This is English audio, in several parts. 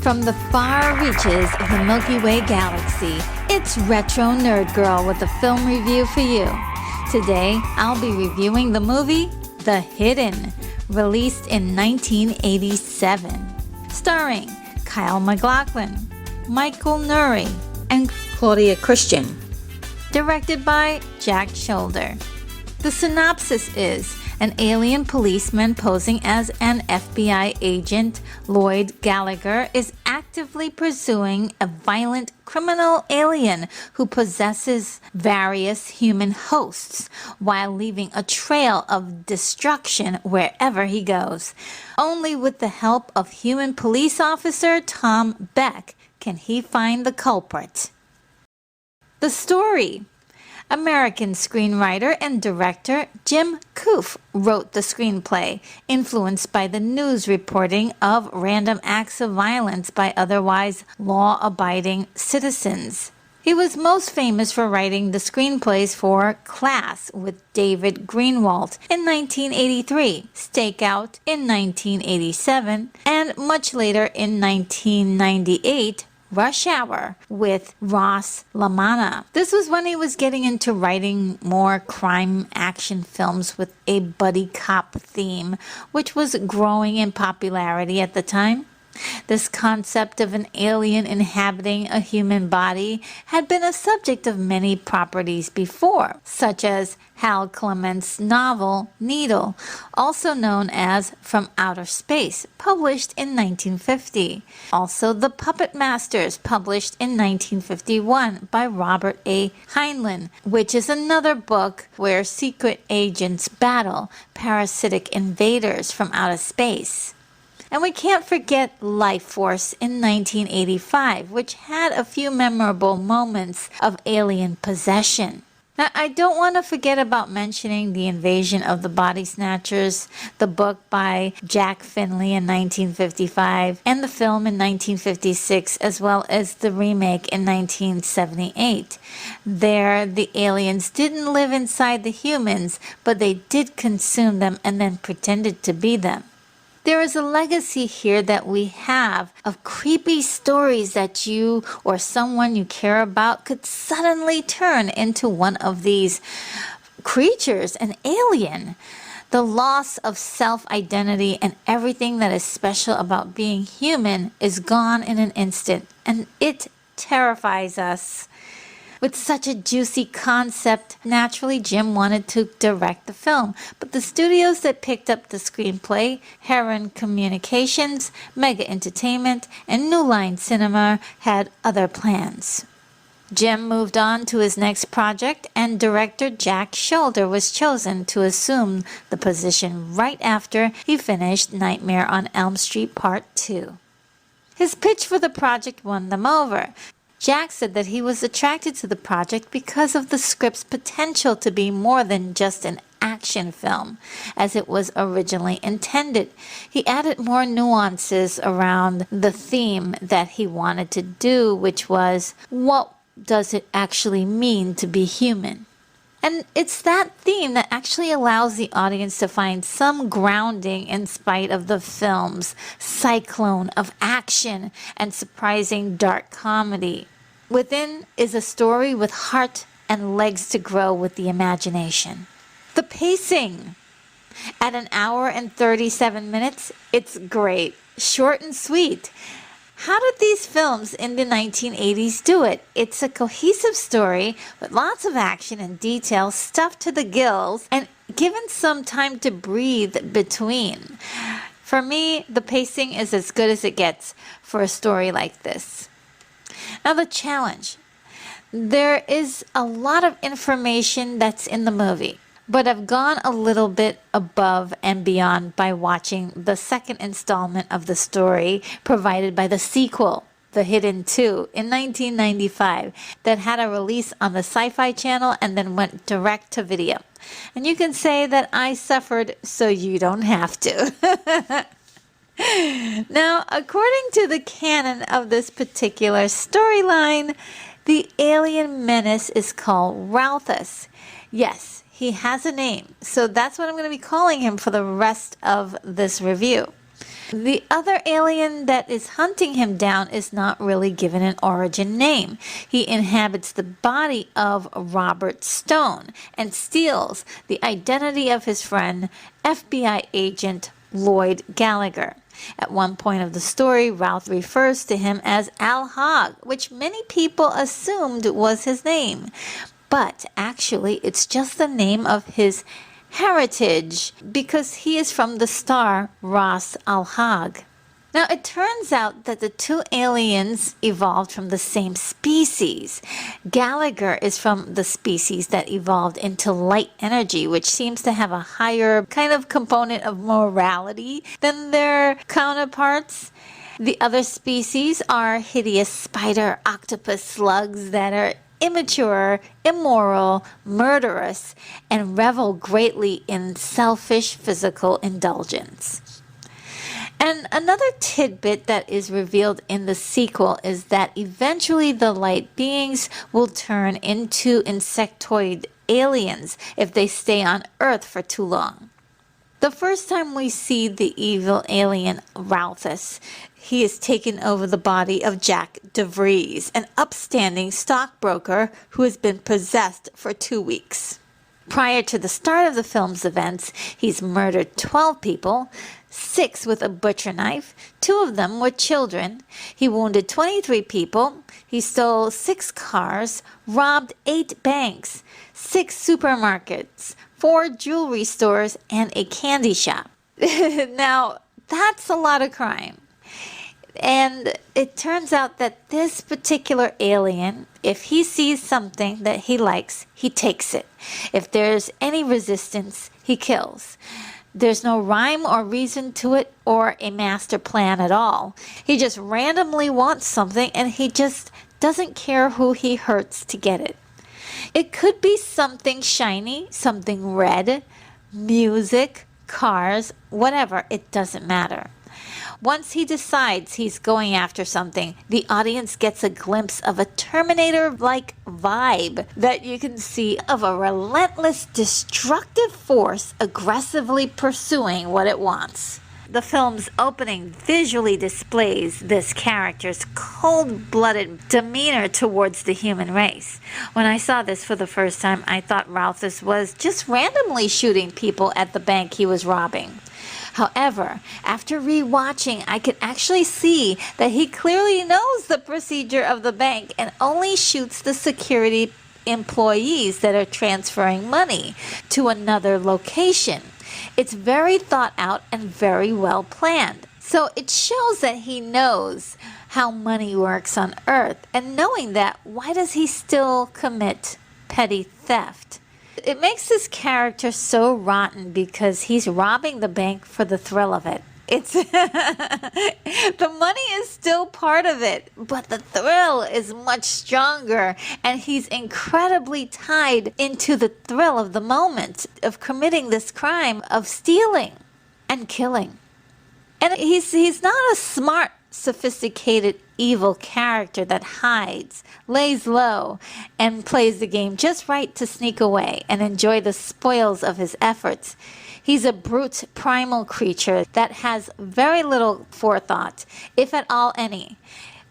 From the far reaches of the Milky Way galaxy, it's Retro Nerd Girl with a film review for you. Today, I'll be reviewing the movie The Hidden, released in 1987, starring Kyle MacLachlan, Michael Nouri, and Claudia Christian. Directed by Jack Sholder. The synopsis is: an alien policeman posing as an FBI agent, Lloyd Gallagher, is actively pursuing a violent criminal alien who possesses various human hosts while leaving a trail of destruction wherever he goes. Only with the help of human police officer Tom Beck can he find the culprit. The story. American screenwriter and director Jim Koof wrote the screenplay, influenced by the news reporting of random acts of violence by otherwise law-abiding citizens. He was most famous for writing the screenplays for Class with David Greenwalt in 1983, Stakeout in 1987, and much later in 1998, Rush Hour with Ross LaManna. This was when he was getting into writing more crime action films with a buddy cop theme, which was growing in popularity at the time. This concept of an alien inhabiting a human body had been a subject of many properties before, such as Hal Clement's novel Needle, also known as From Outer Space, published in 1950. Also The Puppet Masters, published in 1951 by Robert A. Heinlein, which is another book where secret agents battle parasitic invaders from outer space. And we can't forget Life Force in 1985, which had a few memorable moments of alien possession. Now, I don't want to forget about mentioning The Invasion of the Body Snatchers, the book by Jack Finley in 1955, and the film in 1956, as well as the remake in 1978. There, the aliens didn't live inside the humans, but they did consume them and then pretended to be them. There is a legacy here that we have of creepy stories that you or someone you care about could suddenly turn into one of these creatures, an alien. The loss of self-identity and everything that is special about being human is gone in an instant, and it terrifies us. With such a juicy concept, naturally Jim wanted to direct the film, but the studios that picked up the screenplay, Heron Communications, Mega Entertainment, and New Line Cinema, had other plans. Jim moved on to his next project, and director Jack Sholder was chosen to assume the position right after he finished Nightmare on Elm Street Part 2. His pitch for the project won them over. Jack said that he was attracted to the project because of the script's potential to be more than just an action film, as it was originally intended. He added more nuances around the theme that he wanted to do, which was, what does it actually mean to be human? And it's that theme that actually allows the audience to find some grounding in spite of the film's cyclone of action and surprising dark comedy. Within is a story with heart and legs to grow with the imagination. The pacing. At an hour and 37 minutes, it's great, short and sweet. How did these films in the 1980s do it? It's a cohesive story with lots of action and detail stuffed to the gills and given some time to breathe between. For me, the pacing is as good as it gets for a story like this. Now the challenge. There is a lot of information that's in the movie, but I've gone a little bit above and beyond by watching the second installment of the story provided by the sequel, The Hidden 2, in 1995, that had a release on the Sci-Fi Channel and then went direct to video. And you can say that I suffered so you don't have to. Now, according to the canon of this particular storyline, the alien menace is called Ralphus. Yes, he has a name, so that's what I'm going to be calling him for the rest of this review. The other alien that is hunting him down is not really given an origin name. He inhabits the body of Robert Stone and steals the identity of his friend, FBI agent Lloyd Gallagher. At one point of the story, Routh refers to him as Al Hogg, which many people assumed was his name. But actually, it's just the name of his heritage because he is from the star Ras Al Hogg. Now, it turns out that the two aliens evolved from the same species. Gallagher is from the species that evolved into light energy, which seems to have a higher kind of component of morality than their counterparts. The other species are hideous spider octopus slugs that are immature, immoral, murderous, and revel greatly in selfish physical indulgence. And another tidbit that is revealed in the sequel is that eventually the light beings will turn into insectoid aliens if they stay on Earth for too long. The first time we see the evil alien Ralphus, he is taken over the body of Jack DeVries, an upstanding stockbroker who has been possessed for 2 weeks. Prior to the start of the film's events, he's murdered 12 people, 6 with a butcher knife, 2 of them were children. He wounded 23 people, he stole 6 cars, robbed 8 banks, 6 supermarkets, 4 jewelry stores, and a candy shop. Now, that's a lot of crime. And it turns out that this particular alien, if he sees something that he likes, he takes it. If there's any resistance, he kills. There's no rhyme or reason to it or a master plan at all. He just randomly wants something and he just doesn't care who he hurts to get it. It could be something shiny, something red, music, cars, whatever, it doesn't matter. Once he decides he's going after something, the audience gets a glimpse of a Terminator-like vibe that you can see of a relentless, destructive force aggressively pursuing what it wants. The film's opening visually displays this character's cold-blooded demeanor towards the human race. When I saw this for the first time, I thought Ralphus was just randomly shooting people at the bank he was robbing. However, after rewatching, I could actually see that he clearly knows the procedure of the bank and only shoots the security employees that are transferring money to another location. It's very thought out and very well planned. So it shows that he knows how money works on Earth. And knowing that, why does he still commit petty theft? It makes this character so rotten because he's robbing the bank for the thrill of it. It's the money is still part of it, but the thrill is much stronger, and he's incredibly tied into the thrill of the moment of committing this crime of stealing and killing. And he's not a smart, sophisticated, evil character that hides, lays low, and plays the game just right to sneak away and enjoy the spoils of his efforts. He's a brute, primal creature that has very little forethought, if at all any.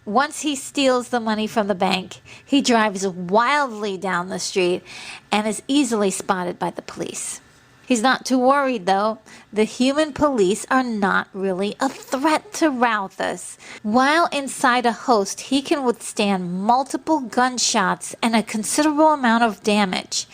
Once he steals the money from the bank, he drives wildly down the street and is easily spotted by the police. He's not too worried, though. The human police are not really a threat to Ralphus. While inside a host, he can withstand multiple gunshots and a considerable amount of damage.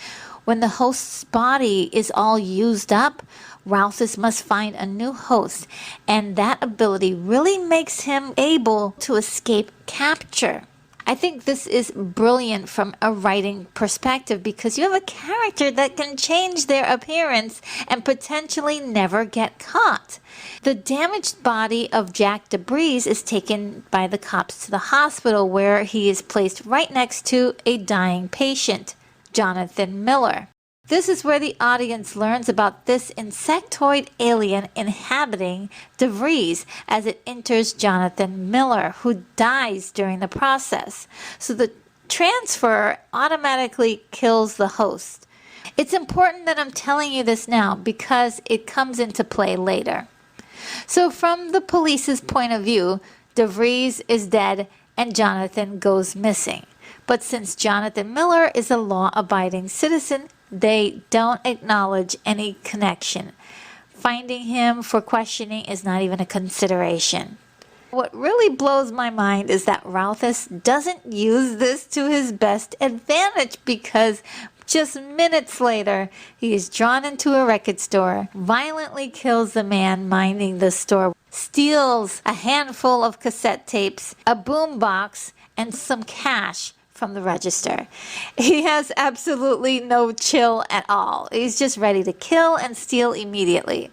When the host's body is all used up, Ralphus must find a new host, and that ability really makes him able to escape capture. I think this is brilliant from a writing perspective because you have a character that can change their appearance and potentially never get caught. The damaged body of Jack DeVries is taken by the cops to the hospital where he is placed right next to a dying patient, Jonathan Miller. This is where the audience learns about this insectoid alien inhabiting DeVries as it enters Jonathan Miller, who dies during the process. So the transfer automatically kills the host. It's important that I'm telling you this now because it comes into play later. So from the police's point of view, DeVries is dead and Jonathan goes missing. But since Jonathan Miller is a law-abiding citizen, they don't acknowledge any connection. Finding him for questioning is not even a consideration. What really blows my mind is that Routhes doesn't use this to his best advantage, because just minutes later, he is drawn into a record store, violently kills the man minding the store, steals a handful of cassette tapes, a boombox, and some cash from the register. He has absolutely no chill at all. He's just ready to kill and steal immediately.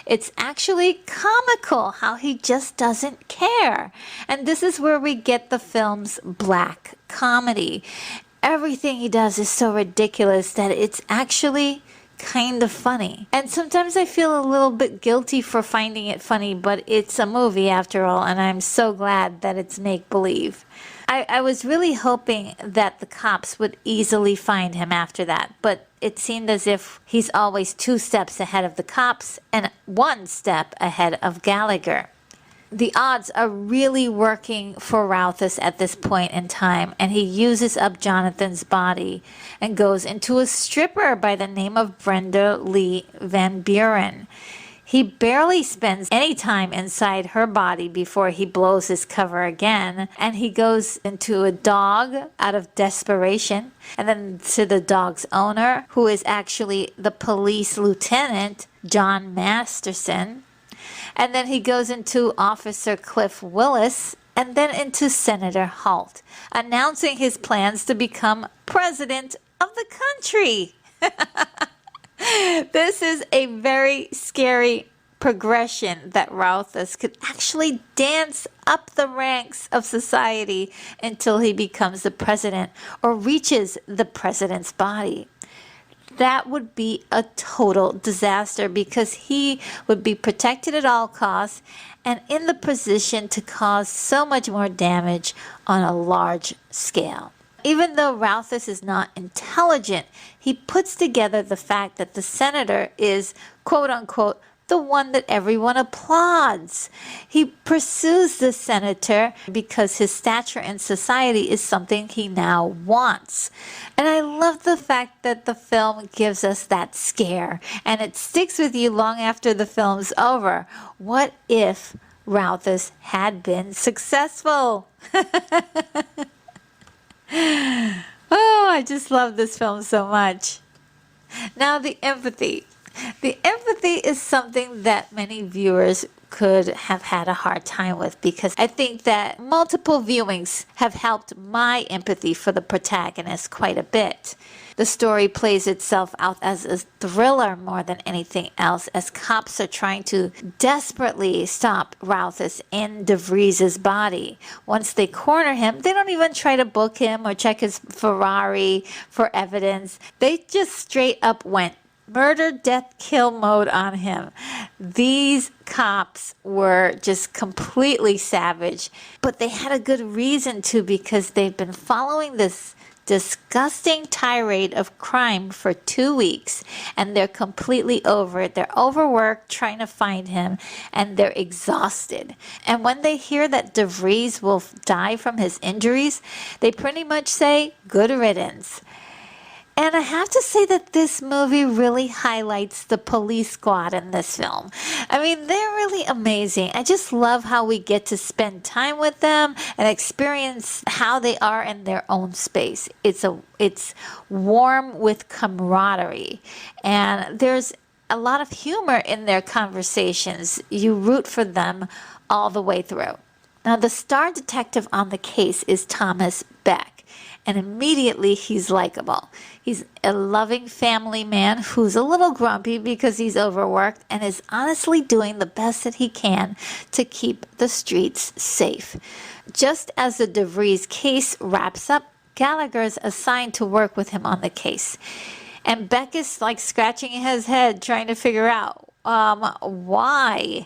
It's actually comical how he just doesn't care. And this is where we get the film's black comedy. Everything he does is so ridiculous that it's actually kind of funny. And sometimes I feel a little bit guilty for finding it funny, but it's a movie after all, and I'm so glad that it's make-believe. I was really hoping that the cops would easily find him after that, but it seemed as if he's always 2 steps ahead of the cops and 1 step ahead of Gallagher. The odds are really working for Routhes at this point in time, and he uses up Jonathan's body and goes into a stripper by the name of Brenda Lee Van Buren. He barely spends any time inside her body before he blows his cover again, and he goes into a dog out of desperation, and then to the dog's owner, who is actually the police lieutenant, John Masterson. And then he goes into Officer Cliff Willis, and then into Senator Holt, announcing his plans to become president of the country. This is a very scary progression that Routhes could actually dance up the ranks of society until he becomes the president or reaches the president's body. That would be a total disaster, because he would be protected at all costs and in the position to cause so much more damage on a large scale. Even though Routhes is not intelligent, he puts together the fact that the senator is, quote unquote, the one that everyone applauds. He pursues the senator because his stature in society is something he now wants. And I love the fact that the film gives us that scare, and it sticks with you long after the film's over. What if Routhes had been successful? Oh, I just love this film so much. Now, the empathy. The empathy is something that many viewers could have had a hard time with, because I think that multiple viewings have helped my empathy for the protagonist quite a bit. The story plays itself out as a thriller more than anything else, as cops are trying to desperately stop Routhes in DeVries' body. Once they corner him, they don't even try to book him or check his Ferrari for evidence. They just straight up went murder, death, kill mode on him. These cops were just completely savage, but they had a good reason to, because they've been following this disgusting tirade of crime for 2 weeks, and they're completely over it. They're overworked trying to find him, and they're exhausted. And when they hear that DeVries will die from his injuries, they pretty much say, good riddance. And I have to say that this movie really highlights the police squad in this film. I mean, they're really amazing. I just love how we get to spend time with them and experience how they are in their own space. It's warm with camaraderie, and there's a lot of humor in their conversations. You root for them all the way through. Now, the star detective on the case is Thomas Beck. And immediately he's likable. He's a loving family man who's a little grumpy because he's overworked, and is honestly doing the best that he can to keep the streets safe. Just as the DeVries case wraps up, Gallagher's assigned to work with him on the case. And Beck is like scratching his head trying to figure out why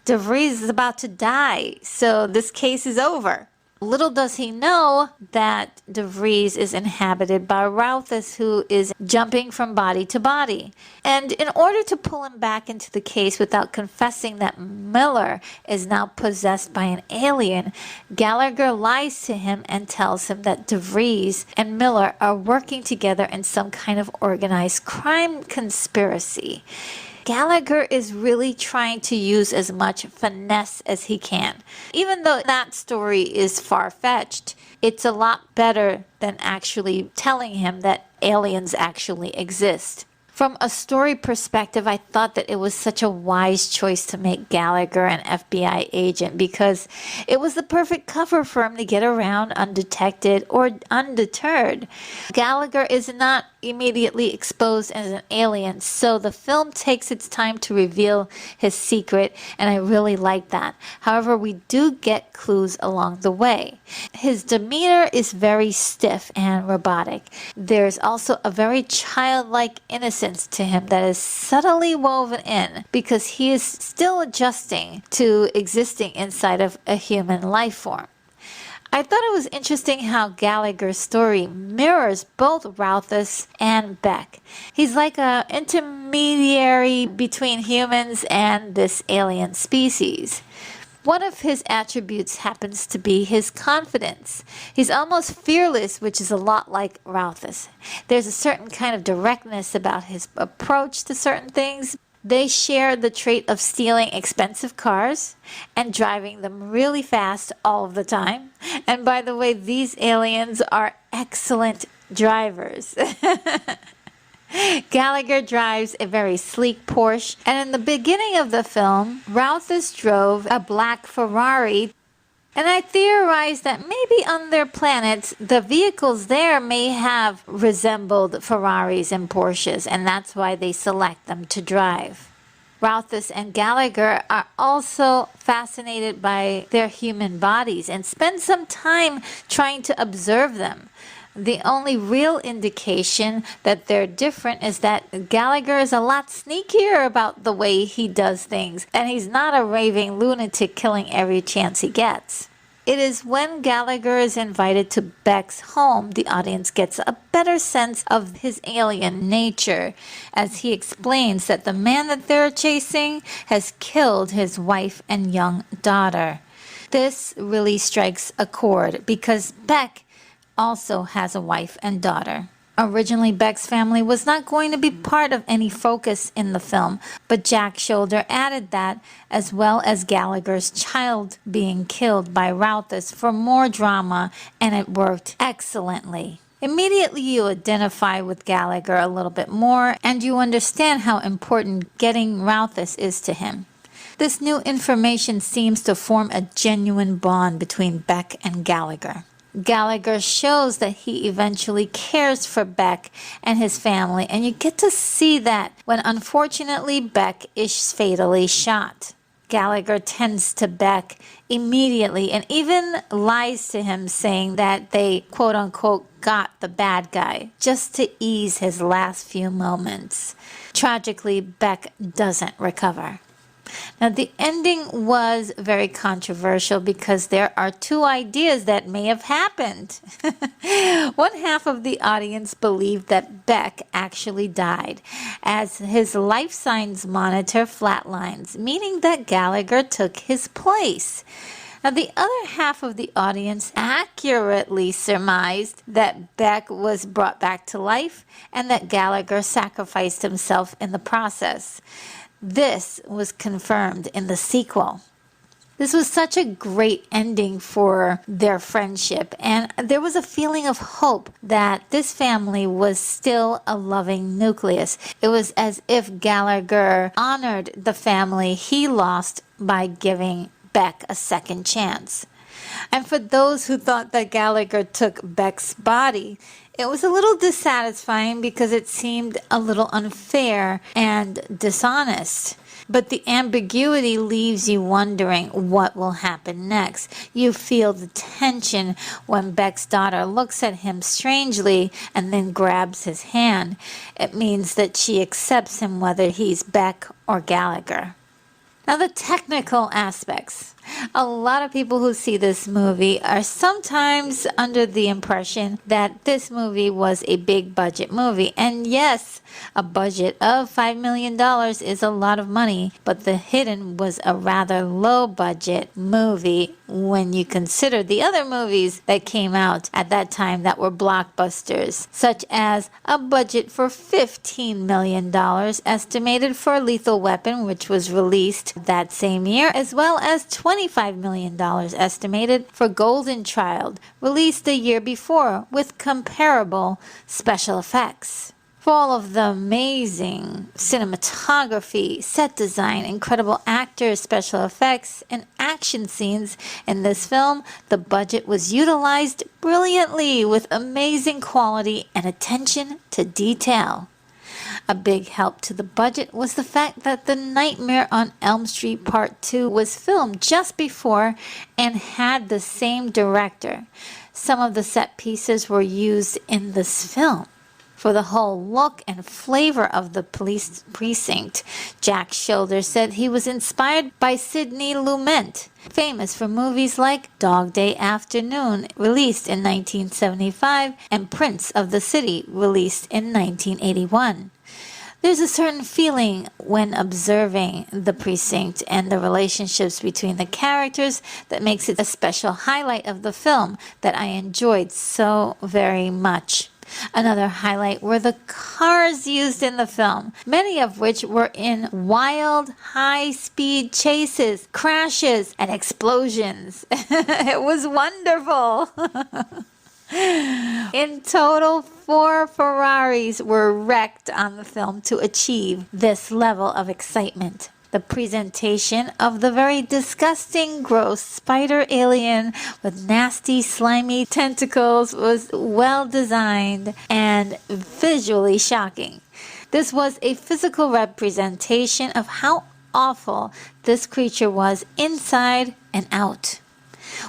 DeVries is about to die, so this case is over. Little does he know that DeVries is inhabited by Routhes, who is jumping from body to body. And in order to pull him back into the case without confessing that Miller is now possessed by an alien, Gallagher lies to him and tells him that DeVries and Miller are working together in some kind of organized crime conspiracy. Gallagher is really trying to use as much finesse as he can. Even though that story is far-fetched, it's a lot better than actually telling him that aliens actually exist. From a story perspective, I thought that it was such a wise choice to make Gallagher an FBI agent because it was the perfect cover for him to get around undetected or undeterred. Gallagher is not immediately exposed as an alien, so the film takes its time to reveal his secret, and I really like that. However, we do get clues along the way. His demeanor is very stiff and robotic. There's also a very childlike innocence to him that is subtly woven in because he is still adjusting to existing inside of a human life form. I thought it was interesting how Gallagher's story mirrors both Routhes and Beck. He's like an intermediary between humans and this alien species. One of his attributes happens to be his confidence. He's almost fearless, which is a lot like Routhes. There's a certain kind of directness about his approach to certain things. They share the trait of stealing expensive cars and driving them really fast all of the time. And by the way, these aliens are excellent drivers. Gallagher drives a very sleek Porsche, and in the beginning of the film, Routhes drove a black Ferrari, and I theorized that maybe on their planets, the vehicles there may have resembled Ferraris and Porsches, and that's why they select them to drive. Routhes and Gallagher are also fascinated by their human bodies and spend some time trying to observe them. The only real indication that they're different is that Gallagher is a lot sneakier about the way he does things, and he's not a raving lunatic killing every chance he gets. It is when Gallagher is invited to Beck's home, the audience gets a better sense of his alien nature, as he explains that the man that they're chasing has killed his wife and young daughter. This really strikes a chord because Beck also has a wife and daughter. Originally, Beck's family was not going to be part of any focus in the film, but Jack Shoulder added that, as well as Gallagher's child being killed by Routhes for more drama, and it worked excellently. Immediately you identify with Gallagher a little bit more, and you understand how important getting Routhes is to him. This new information seems to form a genuine bond between Beck and Gallagher. Gallagher shows that he eventually cares for Beck and his family, and you get to see that when unfortunately Beck is fatally shot. Gallagher tends to Beck immediately and even lies to him, saying that they quote-unquote got the bad guy just to ease his last few moments. Tragically, Beck doesn't recover. Now, the ending was very controversial because there are two ideas that may have happened. One half of the audience believed that Beck actually died, as his life signs monitor flatlines, meaning that Gallagher took his place. Now, the other half of the audience accurately surmised that Beck was brought back to life and that Gallagher sacrificed himself in the process. This was confirmed in the sequel. This was such a great ending for their friendship, and there was a feeling of hope that this family was still a loving nucleus. It was as if Gallagher honored the family he lost by giving Beck a second chance. And for those who thought that Gallagher took Beck's body, it was a little dissatisfying because it seemed a little unfair and dishonest. But the ambiguity leaves you wondering what will happen next. You feel the tension when Beck's daughter looks at him strangely and then grabs his hand. It means that she accepts him whether he's Beck or Gallagher. Now, the technical aspects. A lot of people who see this movie are sometimes under the impression that this movie was a big budget movie. And yes, a budget of $5 million is a lot of money, but The Hidden was a rather low budget movie when you consider the other movies that came out at that time that were blockbusters, such as a budget for $15 million estimated for Lethal Weapon, which was released that same year, as well as $25 million estimated for Golden Child, released the year before, with comparable special effects. For all of the amazing cinematography, set design, incredible actors, special effects, and action scenes in this film, the budget was utilized brilliantly with amazing quality and attention to detail. A big help to the budget was the fact that The Nightmare on Elm Street Part 2 was filmed just before and had the same director. Some of the set pieces were used in this film. For the whole look and flavor of the police precinct, Jack Schilder said he was inspired by Sidney Lumet, famous for movies like Dog Day Afternoon, released in 1975, and Prince of the City, released in 1981. There's a certain feeling when observing the precinct and the relationships between the characters that makes it a special highlight of the film that I enjoyed so very much. Another highlight were the cars used in the film, many of which were in wild, high-speed chases, crashes, and explosions. It was wonderful. In total, 4 Ferraris were wrecked on the film to achieve this level of excitement. The presentation of the very disgusting, gross spider alien with nasty, slimy tentacles was well designed and visually shocking. This was a physical representation of how awful this creature was inside and out.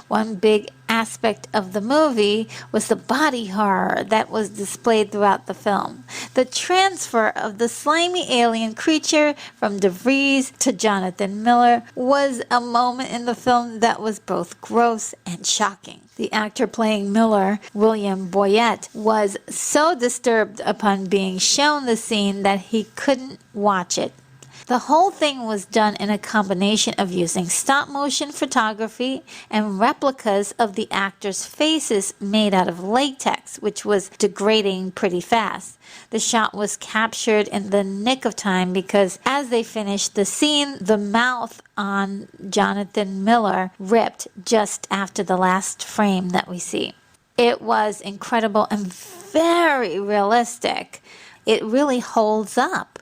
One big aspect of the movie was the body horror that was displayed throughout the film. The transfer of the slimy alien creature from DeVries to Jonathan Miller was a moment in the film that was both gross and shocking. The actor playing Miller, William Boyett, was so disturbed upon being shown the scene that he couldn't watch it. The whole thing was done in a combination of using stop-motion photography and replicas of the actors' faces made out of latex, which was degrading pretty fast. The shot was captured in the nick of time because as they finished the scene, the mouth on Jonathan Miller ripped just after the last frame that we see. It was incredible and very realistic. It really holds up.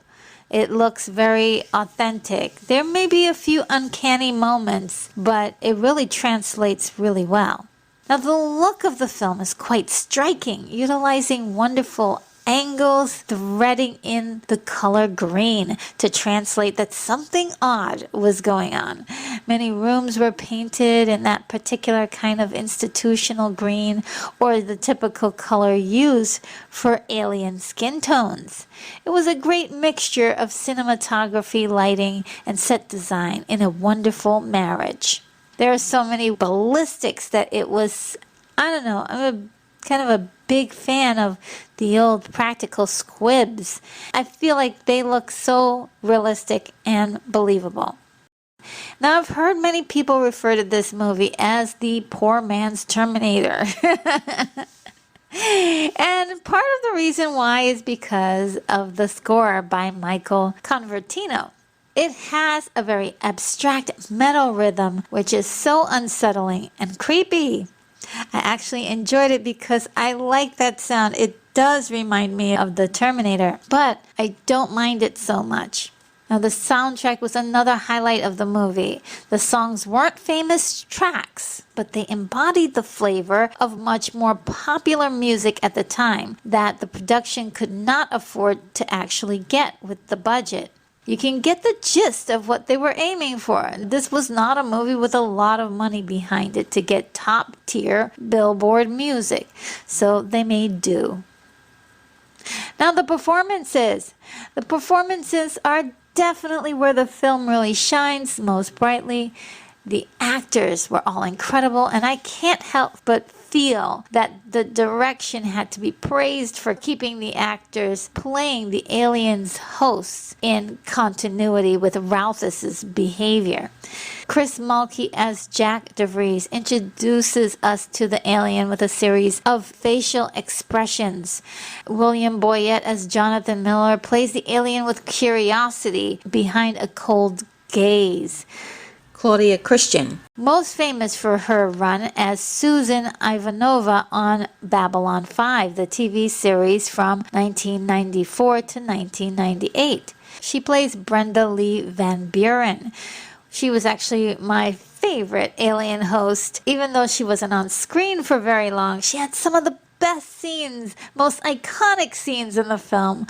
It looks very authentic. There may be a few uncanny moments, but it really translates really well. Now, the look of the film is quite striking, utilizing wonderful angles, threading in the color green to translate that something odd was going on. Many rooms were painted in that particular kind of institutional green, or the typical color used for alien skin tones. It was a great mixture of cinematography, lighting, and set design in a wonderful marriage. There are so many ballistics that it was, I'm kind of a big fan of the old practical squibs. I feel like they look so realistic and believable. Now, I've heard many people refer to this movie as the poor man's Terminator. And part of the reason why is because of the score by Michael Convertino. It has a very abstract metal rhythm, which is so unsettling and creepy. I actually enjoyed it because I like that sound. It does remind me of the Terminator, but I don't mind it so much. Now, the soundtrack was another highlight of the movie. The songs weren't famous tracks, but they embodied the flavor of much more popular music at the time that the production could not afford to actually get with the budget. You can get the gist of what they were aiming for. This was not a movie with a lot of money behind it to get top-tier Billboard music, so they made do. Now, the performances. The performances are definitely where the film really shines most brightly. The actors were all incredible, and I can't help but feel that the direction had to be praised for keeping the actors playing the aliens' hosts in continuity with Ralphus's behavior. Chris Mulkey as Jack DeVries introduces us to the alien with a series of facial expressions. William Boyett as Jonathan Miller plays the alien with curiosity behind a cold gaze. Claudia Christian, most famous for her run as Susan Ivanova on Babylon 5, the TV series from 1994 to 1998. She plays Brenda Lee Van Buren. She was actually my favorite alien host. Even though she wasn't on screen for very long, she had some of the best scenes, most iconic scenes in the film.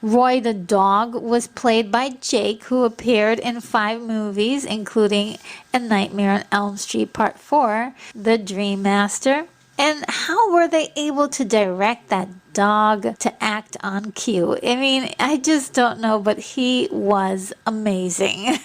Roy the dog was played by Jake, who appeared in 5 movies, including A Nightmare on Elm Street Part 4, The Dream Master. And how were they able to direct that dog to act on cue? I mean, I just don't know, but he was amazing.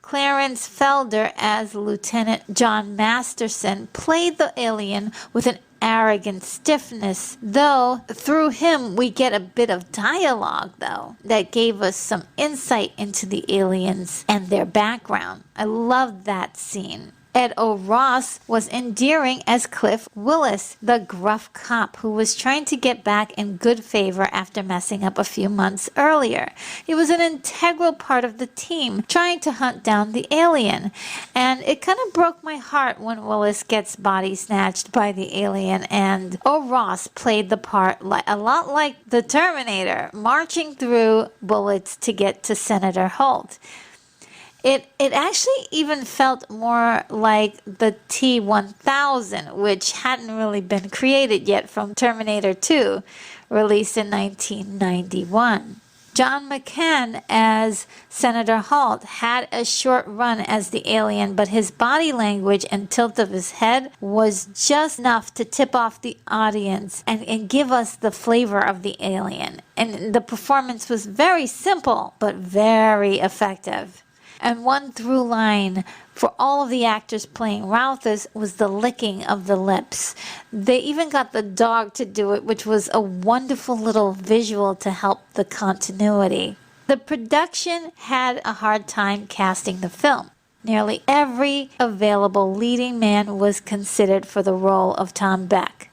Clarence Felder as Lieutenant John Masterson played the alien with an arrogant stiffness, though through him we get a bit of dialogue, though, that gave us some insight into the aliens and their background. I loved that scene. Ed O'Ross was endearing as Cliff Willis, the gruff cop who was trying to get back in good favor after messing up a few months earlier. He was an integral part of the team trying to hunt down the alien, and it kind of broke my heart when Willis gets body snatched by the alien, and O'Ross played the part a lot like the Terminator, marching through bullets to get to Senator Holt. It actually even felt more like the T-1000, which hadn't really been created yet from Terminator 2, released in 1991. John McCann as Senator Holt had a short run as the alien, but his body language and tilt of his head was just enough to tip off the audience and give us the flavor of the alien. And the performance was very simple, but very effective. And one through line for all of the actors playing Ralphus was the licking of the lips. They even got the dog to do it, which was a wonderful little visual to help the continuity. The production had a hard time casting the film. Nearly every available leading man was considered for the role of Tom Beck.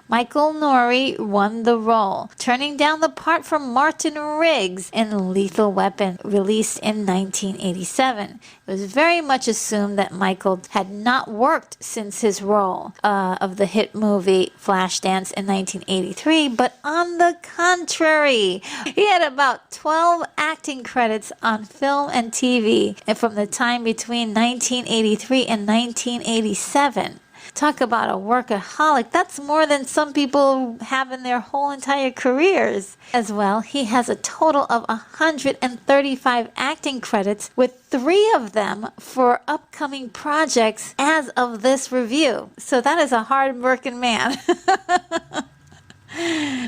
Michael Nouri won the role, turning down the part from Martin Riggs in Lethal Weapon, released in 1987. It was very much assumed that Michael had not worked since his role of the hit movie Flashdance in 1983, but on the contrary, he had about 12 acting credits on film and TV from the time between 1983 and 1987. Talk about a workaholic. That's more than some people have in their whole entire careers. As well, he has a total of 135 acting credits, with 3 of them for upcoming projects as of this review. So that is a hard-working man.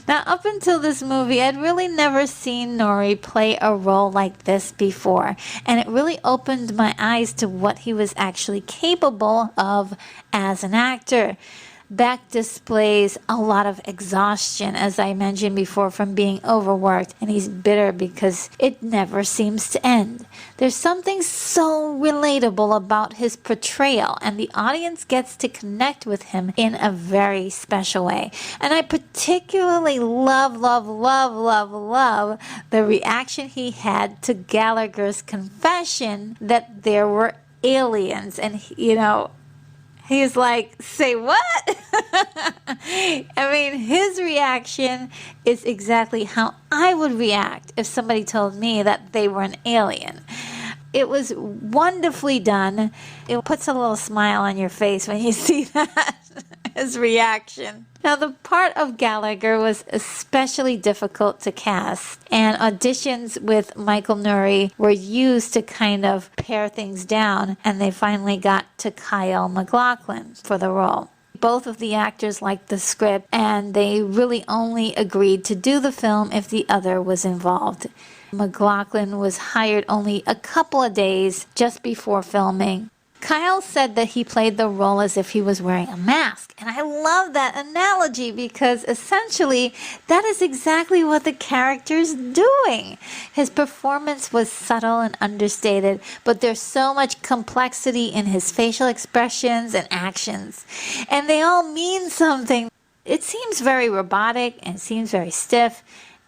Now, up until this movie, I'd really never seen Nouri play a role like this before, and it really opened my eyes to what he was actually capable of as an actor. Beck displays a lot of exhaustion, as I mentioned before, from being overworked, and he's bitter because it never seems to end. There's something so relatable about his portrayal, and the audience gets to connect with him in a very special way. And I particularly love the reaction he had to Gallagher's confession that there were aliens, and he's like, say what? I mean, his reaction is exactly how I would react if somebody told me that they were an alien. It was wonderfully done. It puts a little smile on your face when you see that, his reaction. Now, the part of Gallagher was especially difficult to cast, and auditions with Michael Nouri were used to kind of pare things down, and they finally got to Kyle MacLachlan for the role. Both of the actors liked the script, and they really only agreed to do the film if the other was involved. MacLeod was hired only a couple of days just before filming. Kyle said that he played the role as if he was wearing a mask. And I love that analogy because essentially that is exactly what the character's doing. His performance was subtle and understated, but there's so much complexity in his facial expressions and actions. And they all mean something. It seems very robotic and seems very stiff.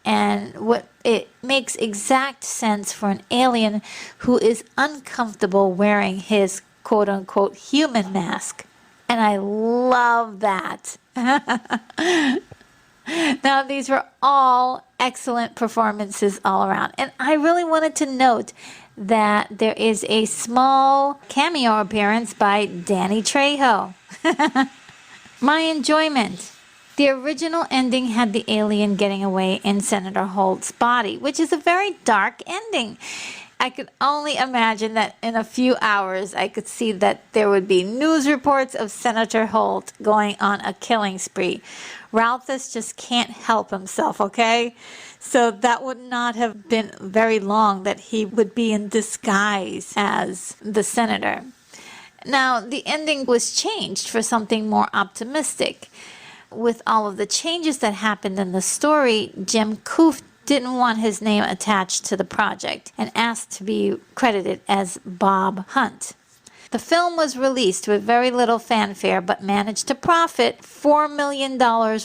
And it makes exact sense for an alien who is uncomfortable wearing his quote-unquote human mask. And I love that. Now, these were all excellent performances all around. And I really wanted to note that there is a small cameo appearance by Danny Trejo. My enjoyment. The original ending had the alien getting away in Senator Holt's body, which is a very dark ending. I could only imagine that in a few hours I could see that there would be news reports of Senator Holt going on a killing spree. Ralphus just can't help himself, okay? So that would not have been very long that he would be in disguise as the senator. Now, the ending was changed for something more optimistic. With all of the changes that happened in the story, Jim Koof didn't want his name attached to the project and asked to be credited as Bob Hunt. The film was released with very little fanfare but managed to profit $4 million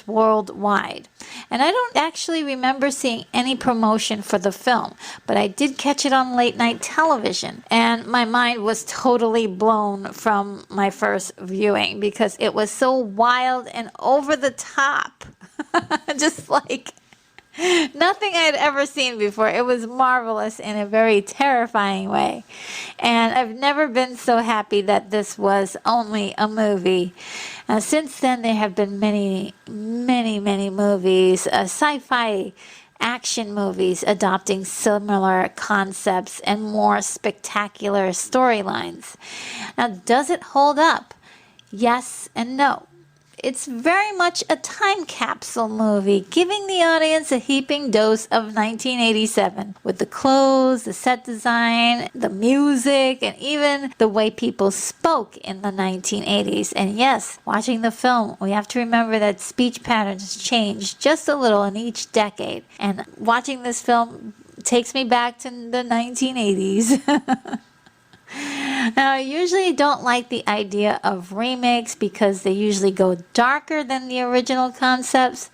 worldwide. And I don't actually remember seeing any promotion for the film, but I did catch it on late night television, and my mind was totally blown from my first viewing because it was so wild and over the top. Just like nothing I had ever seen before. It was marvelous in a very terrifying way. And I've never been so happy that this was only a movie. Since then, there have been many movies, sci-fi action movies adopting similar concepts and more spectacular storylines. Now, does it hold up? Yes and no. It's very much a time capsule movie, giving the audience a heaping dose of 1987 with the clothes, the set design, the music, and even the way people spoke in the 1980s. And yes, watching the film, we have to remember that speech patterns changed just a little in each decade. And watching this film takes me back to the 1980s. Now, I usually don't like the idea of remakes because they usually go darker than the original concepts.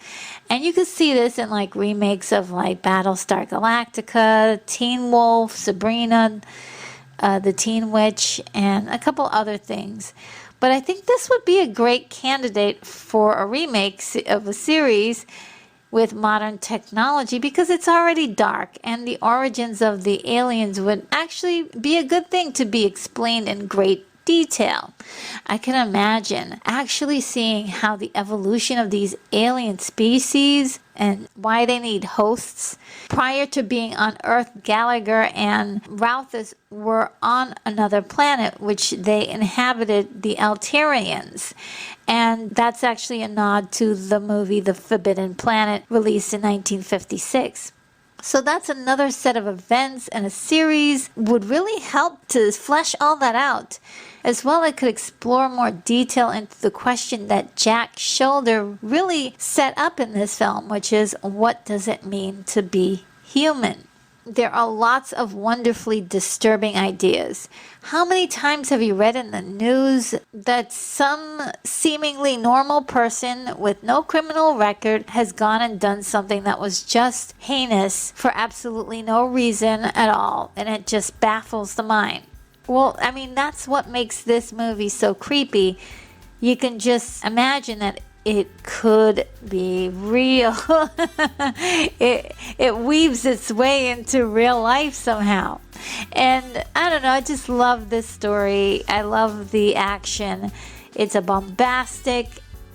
And you can see this in like remakes of like Battlestar Galactica, Teen Wolf, Sabrina, the Teen Witch, and a couple other things. But I think this would be a great candidate for a remake of a series with modern technology because it's already dark, and the origins of the aliens would actually be a good thing to be explained in great detail. I can imagine actually seeing how the evolution of these alien species and why they need hosts. Prior to being on Earth, Gallagher and Ralphus were on another planet, which they inhabited the Alterians. And that's actually a nod to the movie The Forbidden Planet, released in 1956. So that's another set of events, and a series would really help to flesh all that out. As well, it could explore more detail into the question that Jack Shoulder really set up in this film, which is, what does it mean to be human? There are lots of wonderfully disturbing ideas. How many times have you read in the news that some seemingly normal person with no criminal record has gone and done something that was just heinous for absolutely no reason at all, and it just baffles the mind? Well, I mean, that's what makes this movie so creepy. You can just imagine that it could be real. It weaves its way into real life somehow. And I don't know, I just love this story. I love the action. It's a bombastic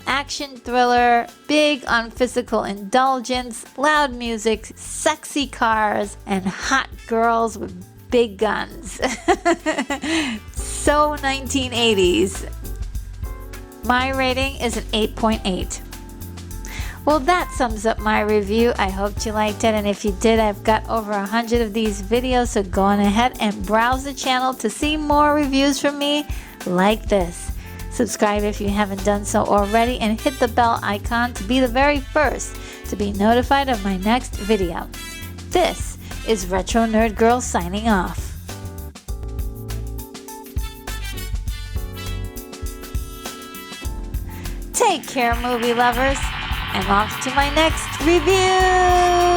action thriller, big on physical indulgence, loud music, sexy cars, and hot girls with big guns. So 1980s. My rating is an 8.8. Well, that sums up my review. I hoped you liked it, and if you did, I've got over 100 of these videos, so go on ahead and browse the channel to see more reviews from me like this. Subscribe if you haven't done so already, and hit the bell icon to be the very first to be notified of my next video. This is Retro Nerd Girl signing off. Take care, movie lovers. I'm off to my next review.